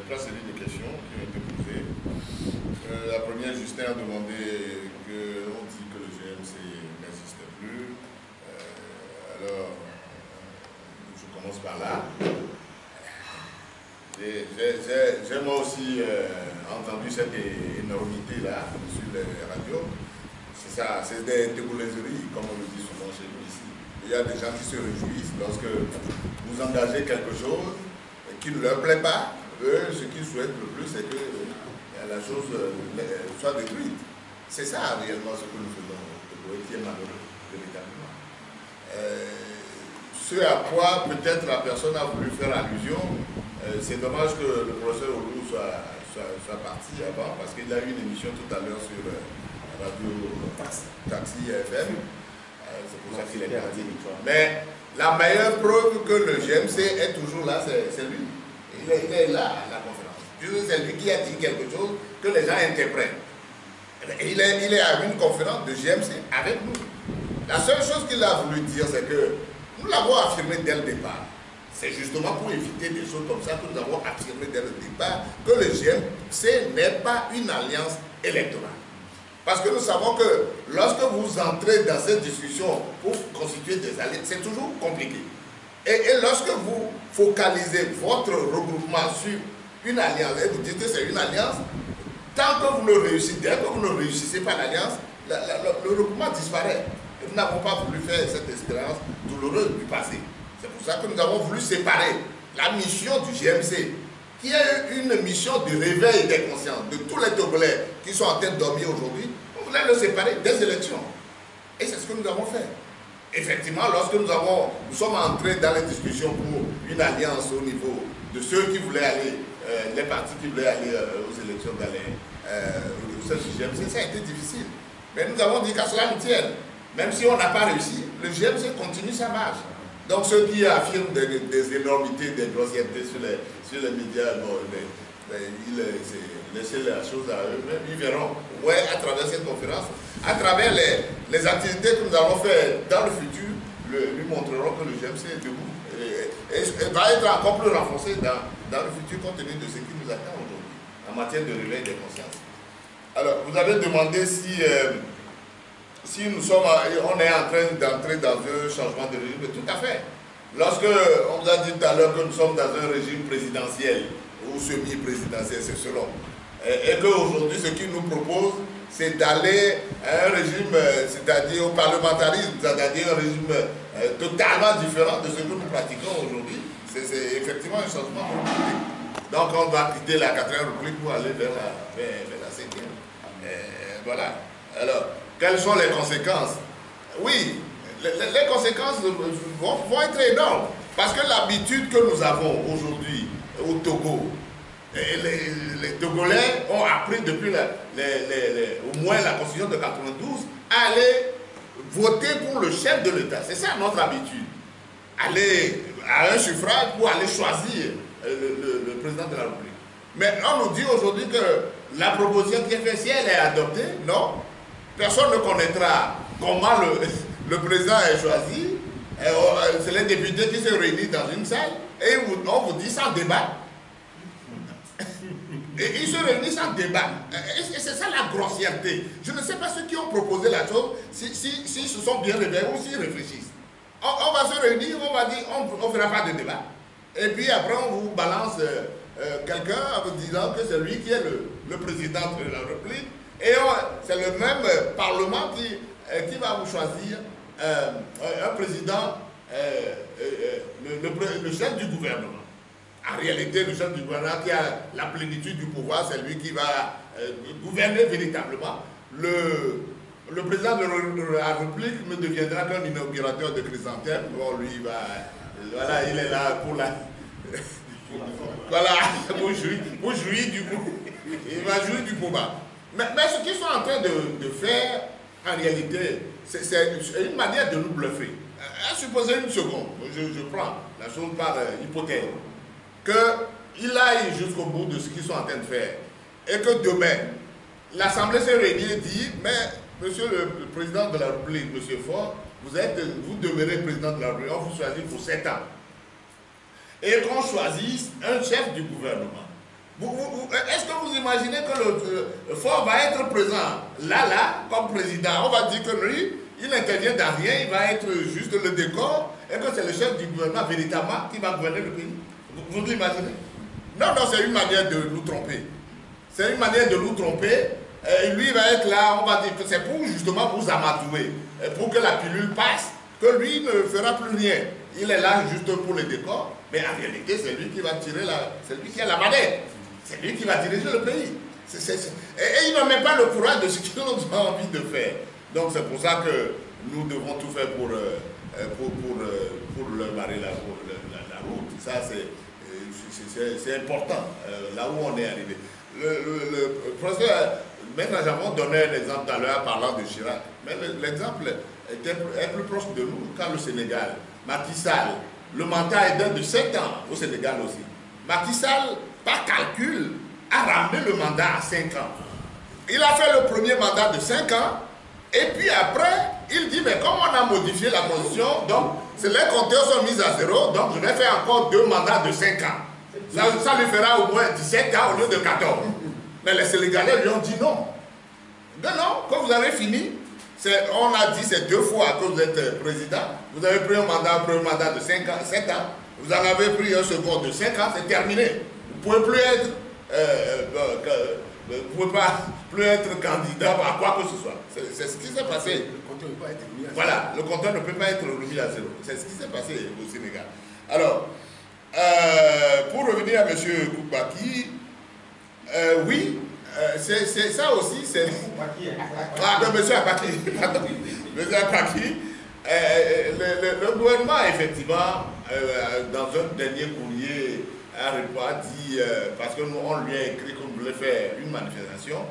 trois séries de questions qui ont été posées. La première, Justin a demandé qu'on dit que le GMC n'existe plus. Alors, je commence par là. J'ai moi aussi entendu cette énormité-là sur les radios. C'est ça, c'est des déboulaiseries, comme on le dit souvent chez nous ici. Il y a des gens qui se réjouissent lorsque vous engagez quelque chose qui ne leur plaît pas. Eux, ce qu'ils souhaitent le plus, c'est que la chose soit détruite. C'est ça réellement ce que nous faisons, qui est malheureux, véritablement. Ce à quoi peut-être la personne a voulu faire allusion, c'est dommage que le professeur Oulou soit parti avant, parce qu'il a eu une émission tout à l'heure sur Radio Taxi FM. C'est pour ça qu'il est parti. Mais la meilleure preuve que le GMC est toujours là, c'est lui. Il est là à la conférence. C'est lui qui a dit quelque chose que les gens interprètent. Il est à une conférence de GMC avec nous. La seule chose qu'il a voulu dire, c'est que nous l'avons affirmé dès le départ. C'est justement pour éviter des choses comme ça que nous avons affirmé dès le départ que le GMC n'est pas une alliance électorale. Parce que nous savons que lorsque vous entrez dans cette discussion pour constituer des alliances, c'est toujours compliqué. Et lorsque vous focalisez votre regroupement sur une alliance, et vous dites que c'est une alliance, tant que vous le réussissez, dès que vous ne réussissez pas l'alliance, le regroupement disparaît. Et nous n'avons pas voulu faire cette expérience douloureuse du passé. C'est pour ça que nous avons voulu séparer la mission du GMC, qui est une mission de réveil des consciences de tous les Togolais qui sont en train de dormir aujourd'hui. On voulait le séparer des élections. Et c'est ce que nous avons fait. Effectivement, lorsque nous sommes entrés dans les discussions pour une alliance au niveau de ceux qui voulaient aller, les partis qui voulaient aller aux élections au sein du GMC, ça a été difficile. Mais nous avons dit qu'à cela nous tienne. Même si on n'a pas réussi, le GMC continue sa marche. Donc ceux qui affirment des énormités, des grossièretés sur les médias, bon, laissez la chose à eux-mêmes, ils verront. Ouais, à travers cette conférence, à travers les activités que nous allons faire dans le futur, lui montreront que le GMC est debout et va être encore plus renforcé dans le futur compte tenu de ce qui nous attend aujourd'hui en matière de réveil des consciences. Alors, vous avez demandé si on est en train d'entrer dans un changement de régime. Tout à fait. Lorsque on vous a dit tout à l'heure que nous sommes dans un régime présidentiel ou semi-présidentiel, c'est selon, et qu'aujourd'hui ce qu'ils nous proposent, c'est d'aller à un régime, c'est-à-dire au parlementarisme, c'est-à-dire un régime totalement différent de ce que nous pratiquons aujourd'hui. C'est effectivement un changement de république. Donc on va quitter la 4e république pour aller vers la 5e. Voilà. Alors, quelles sont les conséquences? Oui, les conséquences vont être énormes. Parce que l'habitude que nous avons aujourd'hui au Togo, les Togolais ont appris depuis au moins la Constitution de 92 à aller voter pour le chef de l'État. C'est ça notre habitude. Aller à un suffrage pour aller choisir le président de la République. Mais on nous dit aujourd'hui que la proposition qui est faite, si elle est adoptée, non. Personne ne connaîtra comment le président est choisi. C'est les députés qui se réunissent dans une salle et on vous dit sans débat. Et ils se réunissent sans débat. Et c'est ça la grossièreté. Je ne sais pas ceux qui ont proposé la chose, s'ils se sont bien réveillés ou s'ils réfléchissent. On va se réunir, on va dire, on ne fera pas de débat. Et puis après, on vous balance quelqu'un en vous disant que c'est lui qui est le président de la République. Et c'est le même Parlement qui va vous choisir un président, le chef du gouvernement. En réalité, le chef du gouvernement qui a la plénitude du pouvoir, c'est lui qui va gouverner véritablement. Le président de la République ne deviendra qu'un inaugurateur de chrysanthème. Bon, lui, voilà, il est là pour voilà, pour jouir du pouvoir. Il va jouir du pouvoir. Mais ce qu'ils sont en train de faire, en réalité, c'est une manière de nous bluffer. Supposez une seconde, je prends la chose par hypothèse, qu'il aille jusqu'au bout de ce qu'ils sont en train de faire, et que demain, l'Assemblée se réunit et dit, mais monsieur le président de la République, monsieur Faure, vous demeurez président de la République, on vous choisit pour 7 ans. Et qu'on choisisse un chef du gouvernement. Est-ce que vous imaginez que le Faure va être présent là, comme président? On va dire que lui, il n'intervient dans rien, il va être juste le décor, et que c'est le chef du gouvernement véritablement qui va gouverner le pays. Vous l'imaginez? Non, c'est une manière de nous tromper. C'est une manière de nous tromper. Et lui va être là, on va dire que c'est pour justement vous amadouer, pour que la pilule passe, que lui ne fera plus rien. Il est là juste pour le décor, mais en réalité, c'est lui qui va tirer c'est lui qui a la manette. C'est lui qui va diriger le pays. Et il n'a même pas le courage de ce qu'il a envie de faire. Donc c'est pour ça que nous devons tout faire pour leur barrer la route. Ça, c'est important, là où on est arrivé. Le professeur Maître Jamon donnait un exemple tout à l'heure parlant de Chirac. Mais l'exemple est plus proche de nous qu'en le Sénégal. Macky Sall, le mandat est d'un de 7 ans au Sénégal aussi. Macky Sall, par calcul, a ramené le mandat à 5 ans. Il a fait le premier mandat de 5 ans, et puis après, il dit, mais comme on a modifié la constitution, donc les compteurs sont mis à 0, donc je vais faire encore 2 mandats de 5 ans. Ça lui fera au moins 17 ans au lieu de 14. Mais les Sénégalais lui ont dit non. Non, quand vous avez fini, on a dit c'est 2 fois que vous êtes président, vous avez pris un premier mandat de 7 ans, vous en avez pris un second de 5 ans, c'est terminé. Vous ne pouvez plus être, plus être candidat à quoi que ce soit. C'est ce qui s'est passé. Le compteur ne peut pas être remis à 0. Voilà, le compteur ne peut pas être remis à 0. C'est ce qui s'est passé au Sénégal. Alors, pour revenir à M. Koubaki, oui, c'est ça aussi, c'est... Ah, non, M. Abaki, pardon. M. Abaki, le gouvernement, effectivement, dans un dernier courrier, a dit, parce que nous, on lui a écrit qu'on voulait faire une manifestation,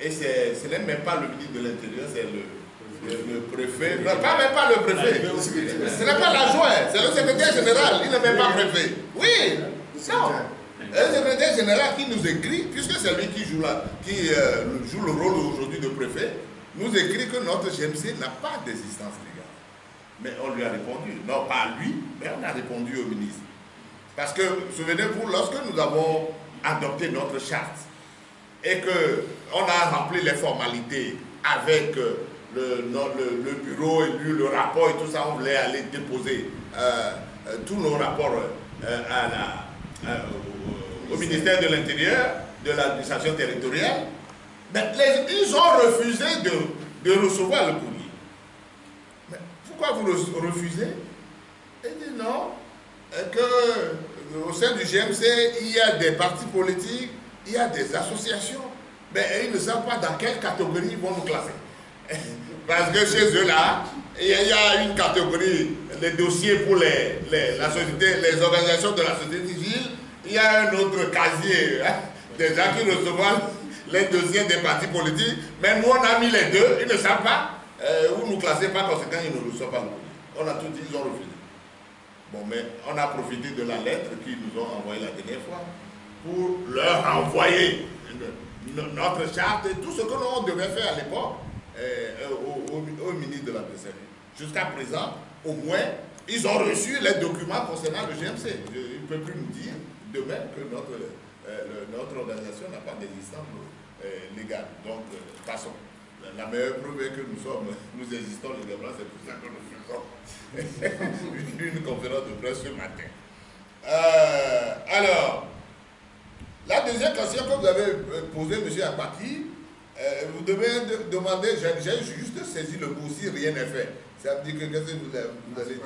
et ce n'est même pas le ministre de l'Intérieur, c'est le préfet, non, même pas le préfet, ce n'est pas l'adjoint, c'est le secrétaire général, il n'est même pas préfet. Oui, non. Le secrétaire général qui nous écrit, puisque c'est lui qui joue le rôle aujourd'hui de préfet, nous écrit que notre GMC n'a pas d'existence légale. Mais on lui a répondu, non pas lui, mais on a répondu au ministre. Parce que, souvenez-vous, lorsque nous avons adopté notre charte et qu'on a rempli les formalités avec le bureau élu, le rapport et tout ça, on voulait aller déposer tous nos rapports au ministère de l'Intérieur, de l'administration territoriale, mais ils ont refusé de recevoir le courrier. Mais pourquoi vous refusez? Ils disent non, qu'au sein du GMC, il y a des partis politiques, il y a des associations, mais ils ne savent pas dans quelle catégorie ils vont nous classer. Parce que chez eux là, il y a une catégorie, les dossiers pour la société, les organisations de la société civile, il y a un autre casier, hein, des gens qui reçoivent les dossiers des partis politiques, mais nous on a mis les deux, ils ne savent pas où nous classer, par conséquent ils ne reçoivent pas le courrier. On a tout dit, ils ont refusé. Bon, mais on a profité de la lettre qu'ils nous ont envoyée la dernière fois pour leur envoyer notre charte et tout ce que l'on devait faire à l'époque au ministre de la PCN. Jusqu'à présent, au moins, ils ont reçu les documents concernant le GMC. Ils ne peuvent plus nous dire de même que notre organisation n'a pas d'existence légale. Donc, passons. La meilleure preuve est que nous existons légalement, c'est pour ça que nous faisons une conférence de presse ce matin. Alors, la deuxième question que vous avez posée, M. Abaki, vous devez demander, j'ai juste saisi le mot si rien n'est fait. Ça veut dire que qu'est-ce que vous allez dire?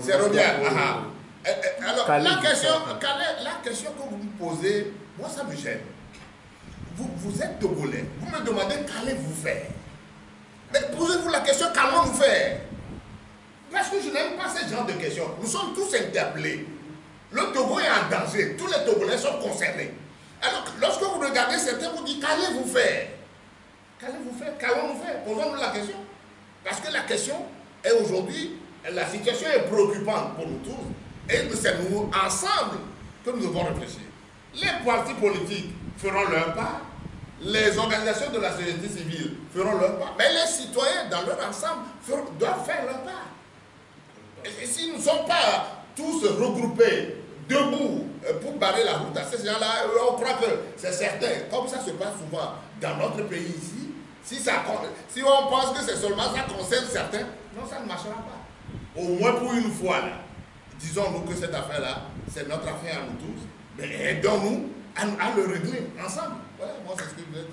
C'est Robial. Alors, la question que vous me posez, moi ça me gêne. Vous êtes Togolais, vous me demandez qu'allez-vous faire? Mais posez-vous la question, qu'allons-nous faire? Parce que je n'aime pas ce genre de questions. Nous sommes tous interpellés. Le Togo est en danger, tous les Togolais sont concernés. Alors, lorsque vous regardez certains, vous dites qu'allez-vous faire? Qu'allez-vous faire? Qu'allons-nous faire? Posons-nous la question. Parce que la question est aujourd'hui, la situation est préoccupante pour nous tous. Et c'est nous, ensemble, que nous devons réfléchir. Les partis politiques feront leur part, les organisations de la société civile feront leur part, mais les citoyens, dans leur ensemble, doivent faire leur part. Et si nous ne sommes pas tous regroupés, debout, barrer la route à ces gens-là, on croit que c'est certain. Comme ça se passe souvent dans notre pays ici, si on pense que c'est seulement ça concerne certains, non, ça ne marchera pas. Au moins pour une fois, là, disons-nous que cette affaire-là, c'est notre affaire à nous tous, mais aidons-nous à le régler ensemble. Voilà, moi c'est ce que je veux dire.